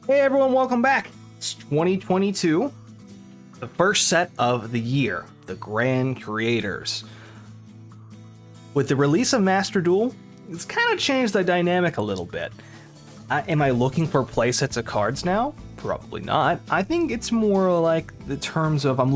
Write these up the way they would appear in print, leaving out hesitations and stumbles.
Hey everyone, welcome back. It's 2022, the first set of the year, the Grand Creators. With the release of Master Duel, it's kind of changed the dynamic a little bit. Am I looking for playsets of cards now? Probably not. I think it's more like the terms of I'm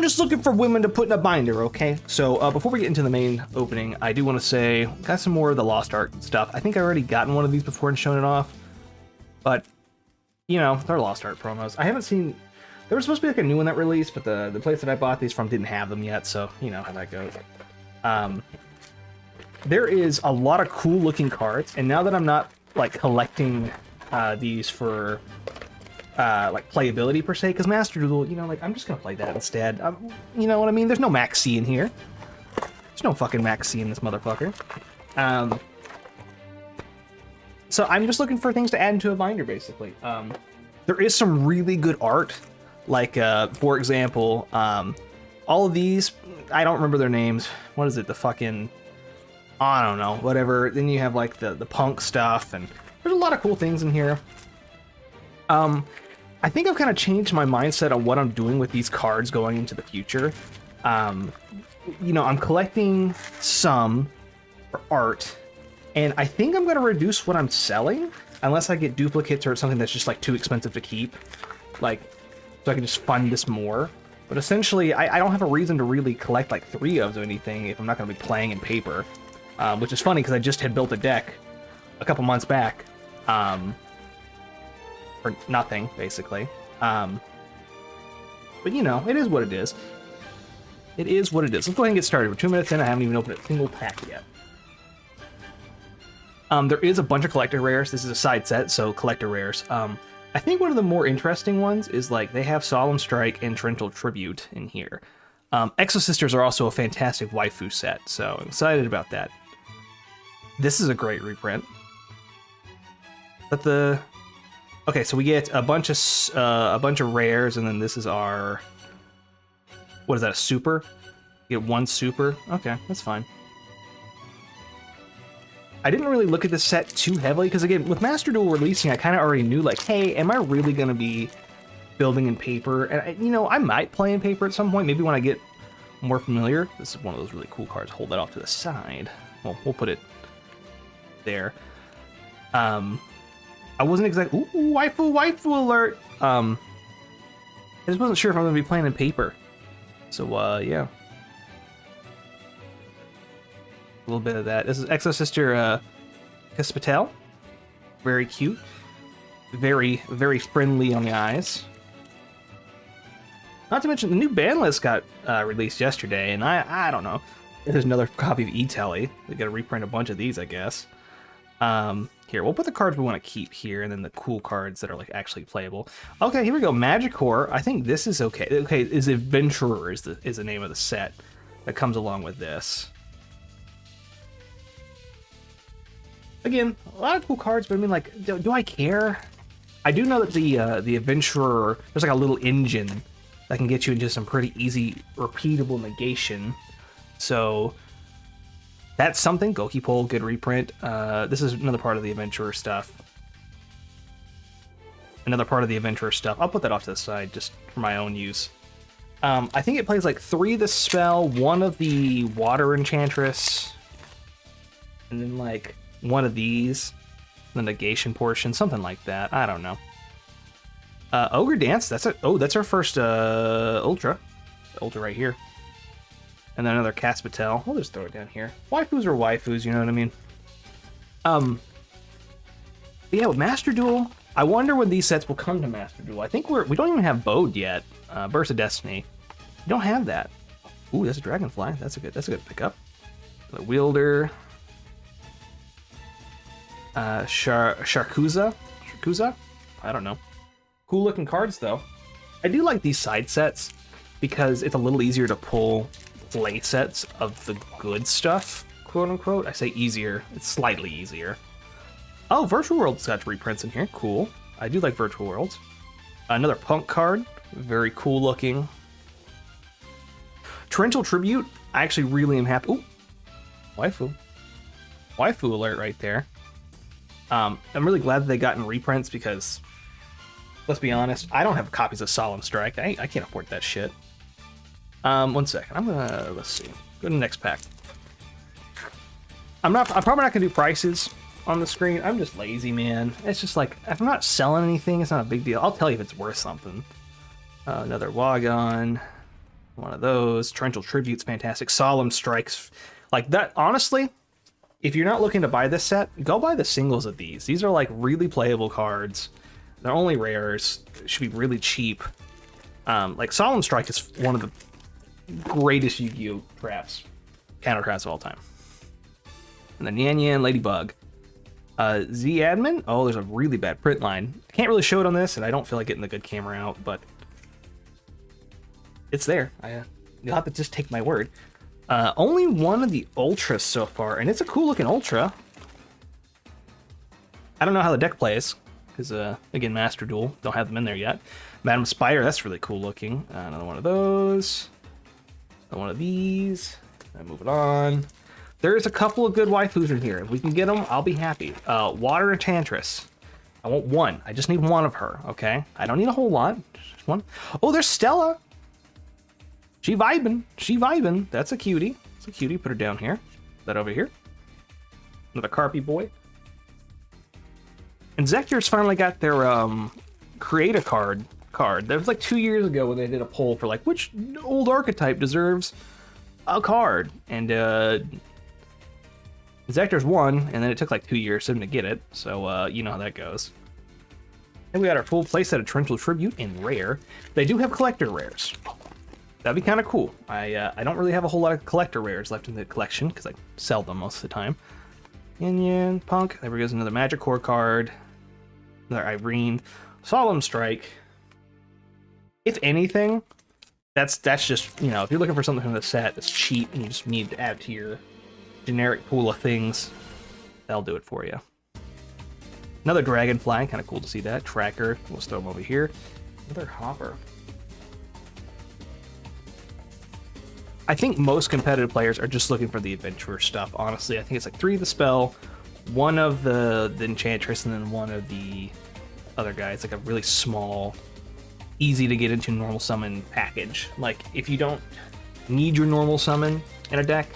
just looking for women to put in a binder, okay? So before we get into the main opening, I do want to say, got some more of the Lost Art stuff. I think I already gotten one of these before and shown it off. But, you know, they're Lost Art promos. I haven't seen... There was supposed to be like a new one that released, but the place that I bought these from didn't have them yet, so you know how that goes. There is a lot of cool looking cards, and now that I'm not like collecting these for like playability per se, because Master Duel, you know, like I'm just gonna play that instead. You know what I mean? There's no Max C in here. There's no fucking Max C in this motherfucker. So I'm just looking for things to add into a binder, basically. There is some really good art, like for example, all of these, I don't remember their names. What is it? The fucking, I don't know, whatever. Then you have like the punk stuff, and there's a lot of cool things in here. I think I've kind of changed my mindset on what I'm doing with these cards going into the future. You know, I'm collecting some for art, and I think I'm going to reduce what I'm selling unless I get duplicates or something that's just like too expensive to keep, like so I can just fund this more. But essentially, I don't have a reason to really collect like 3 of anything if I'm not going to be playing in paper, which is funny because I just had built a deck a couple months back for nothing, basically. But you know, it is what it is. It is what it is. Let's go ahead and get started. We're 2 minutes in. I haven't even opened a single pack yet. There is a bunch of collector rares. This is a side set, so collector rares. I think one of the more interesting ones is like they have Solemn Strike and Torrential Tribute in here. Exo Sisters are also a fantastic waifu set, so I'm excited about that. This is a great reprint. But okay, so we get a bunch of rares, and then this is our, what is that, a super? You get 1 super. Okay, that's fine. I didn't really look at this set too heavily, because again, with Master Duel releasing, I kind of already knew, like, hey, am I really going to be building in paper? And, you know, I might play in paper at some point, maybe when I get more familiar. This is one of those really cool cards. Hold that off to the side. Well, we'll put it there. I wasn't exactly... Ooh, waifu alert! I just wasn't sure if I'm going to be playing in paper. So, yeah. A little bit of that. This is Exo Sister Caspitel. Very cute. Very, very friendly on the eyes. Not to mention, the new ban list got released yesterday, and I don't know. There's another copy of E-Telly. They gotta reprint a bunch of these, I guess. Here, we'll put the cards we want to keep here, and then the cool cards that are like actually playable. Okay, here we go. Magicor. I think this is okay. Okay, is Adventurer is the name of the set that comes along with this. Again, a lot of cool cards, but I mean, like, do I care? I do know that the Adventurer, there's like a little engine that can get you into some pretty easy, repeatable negation. So that's something. Goki Pole, good reprint. This is another part of the Adventurer stuff. Another part of the Adventurer stuff. I'll put that off to the side just for my own use. I think it plays like 3 of the spell, 1 of the Water Enchantress, and then like 1 of these, the negation portion, something like that. I don't know. Ogre Dance, that's our first Ultra right here. And then another Caspitel. We'll just throw it down here. Waifus are waifus, you know what I mean? Yeah, with Master Duel, I wonder when these sets will come to Master Duel. I think we don't even have Bode yet. Burst of Destiny. We don't have that. Ooh, that's a Dragonfly. That's a good pickup. The Wielder. Sharkuza? I don't know. Cool looking cards though. I do like these side sets because it's a little easier to pull play sets of the good stuff, quote unquote. I say easier, it's slightly easier. Oh, Virtual World's got reprints in here. Cool. I do like Virtual Worlds. Another Punk card. Very cool looking. Torrential Tribute. I actually really am happy. Ooh. Waifu alert right there. I'm really glad that they got in reprints because, let's be honest, I don't have copies of Solemn Strike. I can't afford that shit. 1 second. I'm gonna, let's see. Go to the next pack. I'm probably not gonna do prices on the screen. I'm just lazy, man. It's just like, if I'm not selling anything, it's not a big deal. I'll tell you if it's worth something. Another Wagon. One of those. Torrential Tribute's fantastic. Solemn Strikes. Like that, honestly, if you're not looking to buy this set, go buy the singles of these. These are like really playable cards. They're only rares. It should be really cheap. Like Solemn Strike is one of the greatest Yu-Gi-Oh! Traps. Counter traps of all time. And then Yan Yan, Ladybug. Z-Admin. Oh, there's a really bad print line. I can't really show it on this, and I don't feel like getting the good camera out, but it's there. You'll have to just take my word. Only one of the Ultras so far, and it's a cool looking Ultra. I don't know how the deck plays, because, again, Master Duel, don't have them in there yet. Madam Spider, that's really cool looking. Another one of those. Another one of these. And moving on. There's a couple of good waifus in here. If we can get them, I'll be happy. Water Enchantress. I want one. I just need one of her, okay? I don't need a whole lot. Just one. Oh, there's Stella. She vibing. She vibing. That's a cutie. It's a cutie. Put her down here. That over here. Another Carpy boy. And Zector's finally got their create a card. That was like 2 years ago when they did a poll for like which old archetype deserves a card. And Zector's won, and then it took like 2 years for him to get it. So you know how that goes. And we got our full playset of Torrential Tribute in rare. They do have collector rares. That'd be kind of cool. I don't really have a whole lot of collector rares left in the collection because I sell them most of the time. Yin Yin, Punk. There goes another Magic Core card. Another Irene. Solemn Strike. If anything, that's just, you know, if you're looking for something from the set that's cheap and you just need to add to your generic pool of things, that'll do it for you. Another Dragonfly. Kind of cool to see that. Tracker. We'll throw them over here. Another Hopper. I think most competitive players are just looking for the adventurer stuff, honestly. I think it's like 3 of the spell, 1 of the Enchantress, and then 1 of the other guy. It's like a really small, easy to get into normal summon package. Like, if you don't need your normal summon in a deck,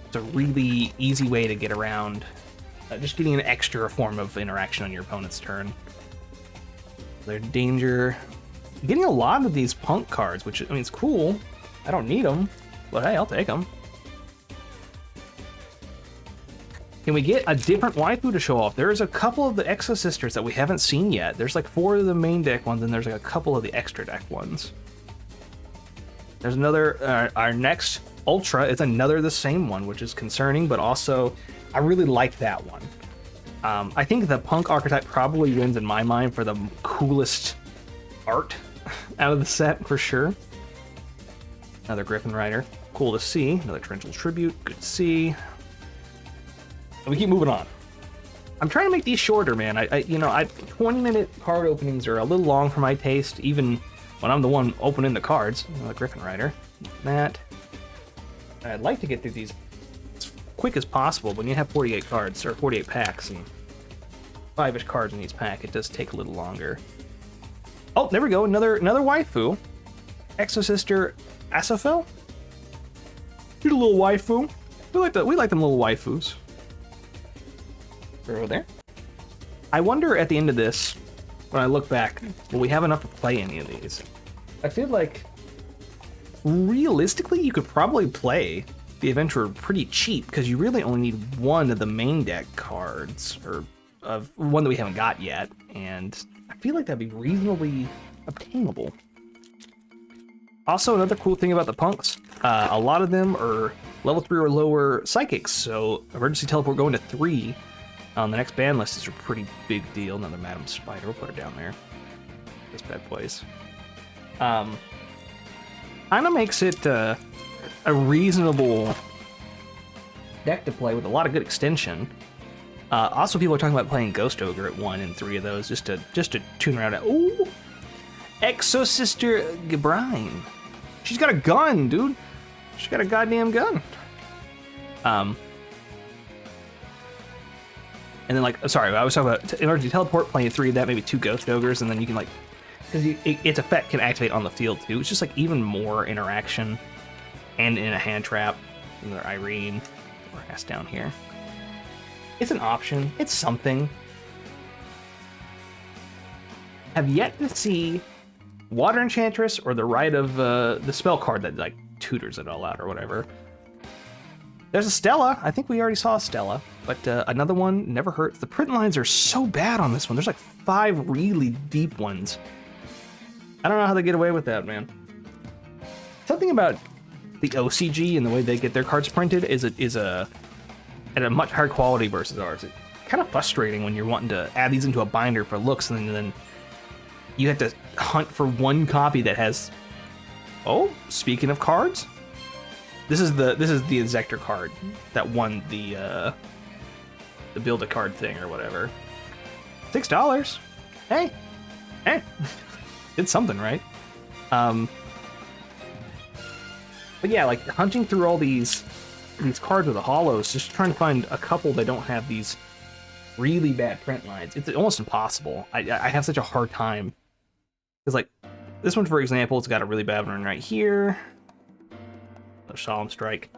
it's a really easy way to get around just getting an extra form of interaction on your opponent's turn. There's Danger. Getting a lot of these Punk cards, which, I mean, it's cool. I don't need them, but hey, I'll take them. Can we get a different waifu to show off? There's a couple of the Exo Sisters that we haven't seen yet. There's like 4 of the main deck ones, and there's like a couple of the extra deck ones. There's another, our next Ultra is another the same one, which is concerning, but also I really like that one. I think the Punk archetype probably wins in my mind for the coolest art out of the set, for sure. Another Griffin Rider. Cool to see. Another Torrential Tribute. Good to see. And we keep moving on. I'm trying to make these shorter, man. 20-minute card openings are a little long for my taste, even when I'm the one opening the cards. Another Griffin Rider. That. I'd like to get through these as quick as possible. When you have 48 cards, or 48 packs, and 5-ish cards in each pack, it does take a little longer. Oh, there we go. Another waifu. Exo Sister Asafel? Here's a little waifu. We like them little waifus. They're over there. I wonder at the end of this, when I look back, will we have enough to play any of these? I feel like realistically you could probably play the Adventurer pretty cheap because you really only need 1 of the main deck cards, or of one that we haven't got yet, and I feel like that'd be reasonably obtainable. Also, another cool thing about the Punks, a lot of them are level 3 or lower psychics, so Emergency Teleport going to 3 on the next ban list is a pretty big deal. Another Madam Spider, we'll put her down there. This bad place. Kind of makes it a reasonable deck to play with a lot of good extension. Also, people are talking about playing Ghost Ogre at 1 and 3 of those just to tune around at. Ooh! Exo Sister Gabrine. She's got a gun, dude. She's got a goddamn gun. And then, like, sorry, I was talking about, in order to teleport, playing 3 of that, maybe 2 Ghost Ogres, and then you can, like, because its effect can activate on the field, too. It's just, like, even more interaction, and in a hand trap. Another Irene, or ass down here. It's an option. It's something. Have yet to see Water Enchantress or the Rite of the spell card that, like, tutors it all out or whatever. There's a Stella. I think we already saw a Stella, but another one never hurts. The print lines are so bad on this one. There's like 5 really deep ones. I don't know how they get away with that, man. Something about the OCG and the way they get their cards printed is at a much higher quality versus ours. It's kind of frustrating when you're wanting to add these into a binder for looks, and then you have to hunt for one copy that has. Oh, speaking of cards. This is the Inzektor card that won the build a card thing or whatever. $6. Hey, did something right. But yeah, like hunting through all these cards with the hollows, just trying to find a couple that don't have these really bad print lines. It's almost impossible. I have such a hard time because, like, this one, for example, it's got a really bad one right here. A Solemn Strike.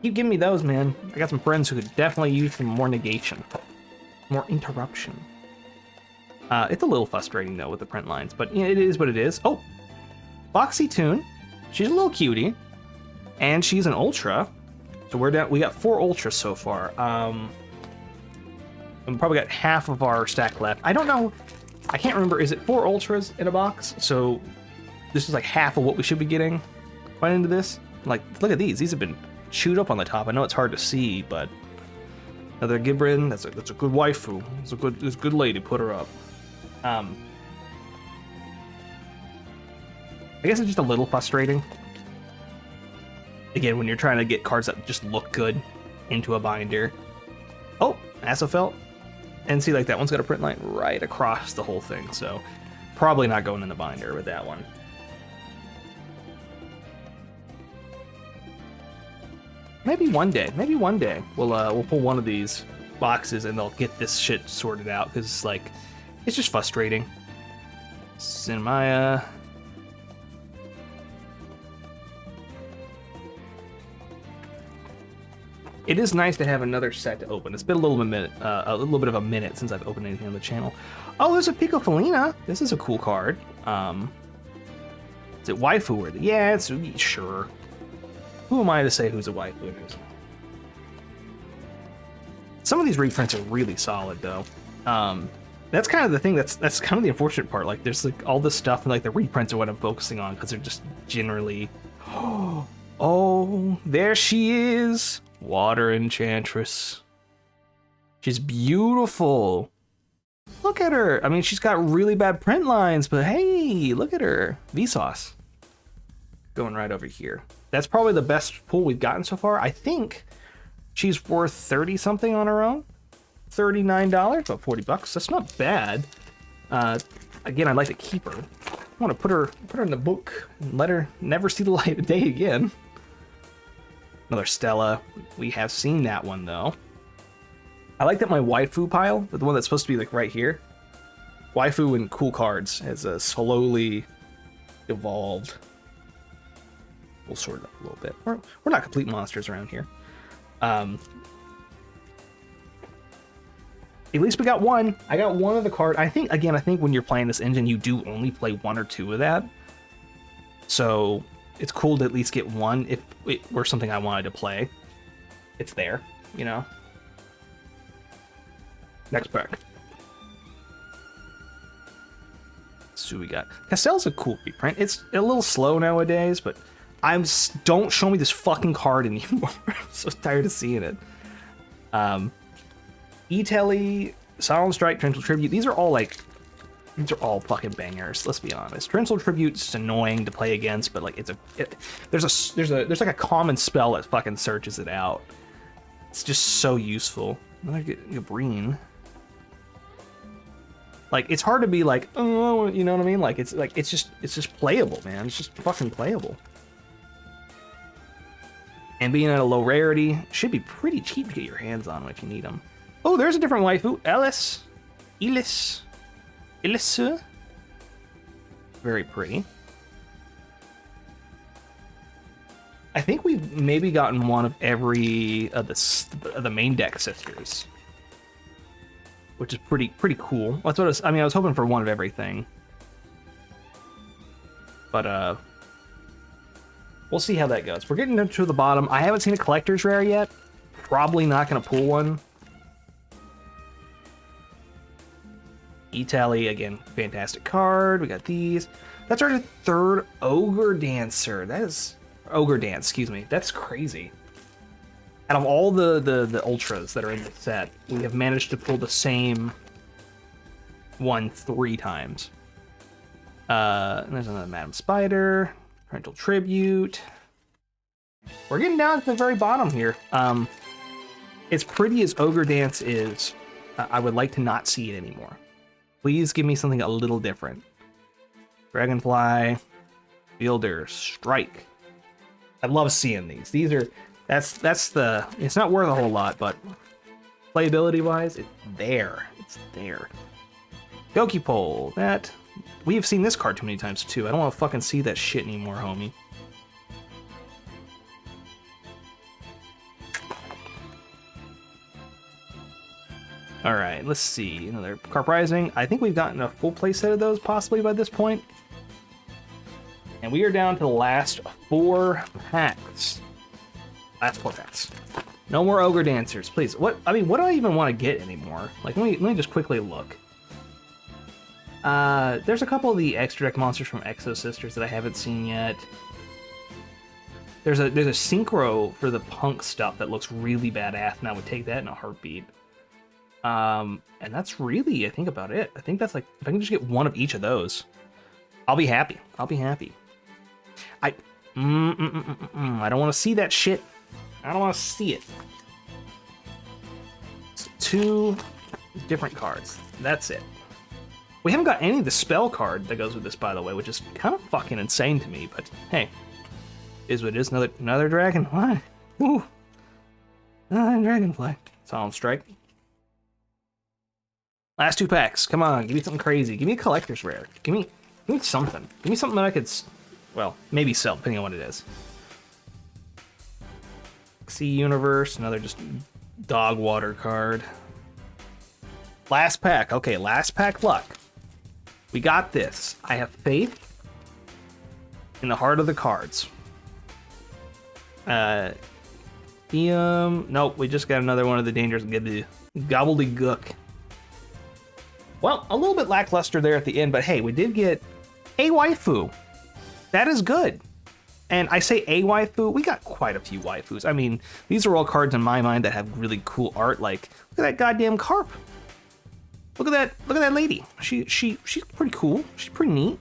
Keep giving me those, man. I got some friends who could definitely use some more negation. More interruption. It's a little frustrating, though, with the print lines, but it is what it is. Oh! Foxy Toon. She's a little cutie. And she's an Ultra. So we're down. We got 4 Ultras so far. And we probably got half of our stack left. I don't know. I can't remember. Is it 4 Ultras in a box? So this is like half of what we should be getting right into this. Like, look at these. These have been chewed up on the top. I know it's hard to see, but another Gibran. That's a good waifu. It's a good lady. Put her up. I guess it's just a little frustrating. Again, when you're trying to get cards that just look good into a binder. Oh, Asofelt. And see, like, that one's got a print line right across the whole thing, so probably not going in the binder with that one. Maybe one day we'll pull one of these boxes and they'll get this shit sorted out, because, like, it's just frustrating. Cinemaya. It is nice to have another set to open. It's been a little bit of a minute since I've opened anything on the channel. Oh, there's a Pico Felina. This is a cool card. Is it waifu worthy? Yeah, it's sure. Who am I to say who's a waifu and who's not? Some of these reprints are really solid, though. That's kind of the thing. That's kind of the unfortunate part. Like, there's like all this stuff, and like the reprints are what I'm focusing on, because they're just generally. Oh, there she is. Water Enchantress. She's beautiful. Look at her. I mean, she's got really bad print lines, but hey, look at her. Vsauce. Going right over here. That's probably the best pull we've gotten so far. I think she's worth 30 something on her own. $39, about 40 bucks. That's not bad. Again, I'd like to keep her. I want to put her in the book and let her never see the light of day again. Another Stella. We have seen that one, though. I like that my waifu pile, the one that's supposed to be like right here, waifu and cool cards, has slowly evolved. We'll sort it up a little bit. We're not complete monsters around here. At least we got one. I got one of the card. I think when you're playing this engine, you do only play 1 or 2 of that. So it's cool to at least get one if it were something I wanted to play. It's there, you know? Next pack. So we got Castell's a cool reprint. It's a little slow nowadays, but don't show me this fucking card anymore. I'm so tired of seeing it. E-Telly, Solemn Strike, Torrential Tribute. These are all fucking bangers. Let's be honest. Torrential Tribute's annoying to play against, but like there's like a common spell that fucking searches it out. It's just so useful. Another Gabrine. Like, it's hard to be like, oh, you know what I mean? Like, it's just playable, man. It's just fucking playable. And being at a low rarity, should be pretty cheap to get your hands on if you need them. Oh, there's a different waifu. Ellis. Very pretty. I think we've maybe gotten one of every of the main deck sisters, which is pretty cool. That's what I mean. I was hoping for one of everything, but we'll see how that goes. We're getting to the bottom. I haven't seen a collector's rare yet. Probably not gonna pull one. Italy again, fantastic card. We got these. That's our third Ogre Dancer. That is Ogre Dance, excuse me. That's crazy. Out of all the ultras that are in the set, we have managed to pull the same one 3 times. And there's another Madam Spider, Parental Tribute. We're getting down to the very bottom here. As pretty as Ogre Dance is, I would like to not see it anymore. Please give me something a little different. Dragonfly, Fielder, Strike. I love seeing these. These are, that's the, it's not worth a whole lot, but playability wise, it's there. It's there. Gokipole, that, we have seen this card too many times too. I don't want to fucking see that shit anymore, homie. All right, let's see. Another Carp Rising. I think we've gotten a full play set of those possibly by this point. And we are down to the last 4 packs. Last 4 packs. No more Ogre Dancers, please. What? I mean, what do I even want to get anymore? Like, let me just quickly look. There's a couple of the extra deck monsters from Exo Sisters that I haven't seen yet. There's a synchro for the punk stuff that looks really badass, and I would take that in a heartbeat. And that's really, I think, about it. I think that's like, if I can just get one of each of those, I'll be happy. I'll be happy. I don't want to see that shit. I don't want to see it. It's 2 different cards. That's it. We haven't got any of the spell card that goes with this, by the way, which is kind of fucking insane to me, but hey, is what it is. Another Dragonfly. Ooh. Dragonfly. Solemn Strike. Last 2 packs. Come on, give me something crazy. Give me a collector's rare. Give me something. Give me something that I could, well, maybe sell, depending on what it is. Sea Universe, another just dog water card. Last pack. Okay, last pack luck. We got this. I have faith in the heart of the cards. Nope, we just got another one of the dangerous gobbledygook. Well, a little bit lackluster there at the end, but hey, we did get a waifu. That is good. And I say a waifu, we got quite a few waifus. I mean, these are all cards in my mind that have really cool art, like, look at that goddamn carp. Look at that lady. She's pretty cool. She's pretty neat.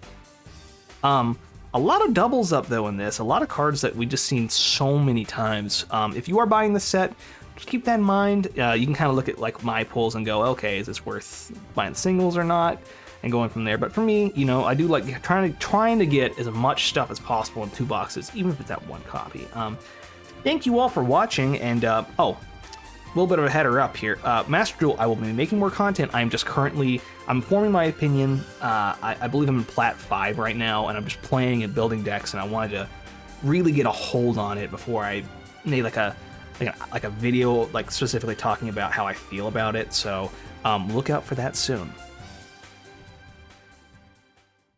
A lot of doubles up though in this, a lot of cards that we just seen so many times. If you are buying the set, just keep that in mind. You can kind of look at like my pulls and go, okay, is this worth buying singles or not? And going from there. But for me, you know, I do like trying to get as much stuff as possible in 2 boxes, even if it's that 1 copy. Thank you all for watching, and oh, a little bit of a header up here. Master Duel, I will be making more content. I'm forming my opinion. I believe I'm in Plat 5 right now, and I'm just playing and building decks, and I wanted to really get a hold on it before I made like a video like specifically talking about how I feel about it. So look out for that soon.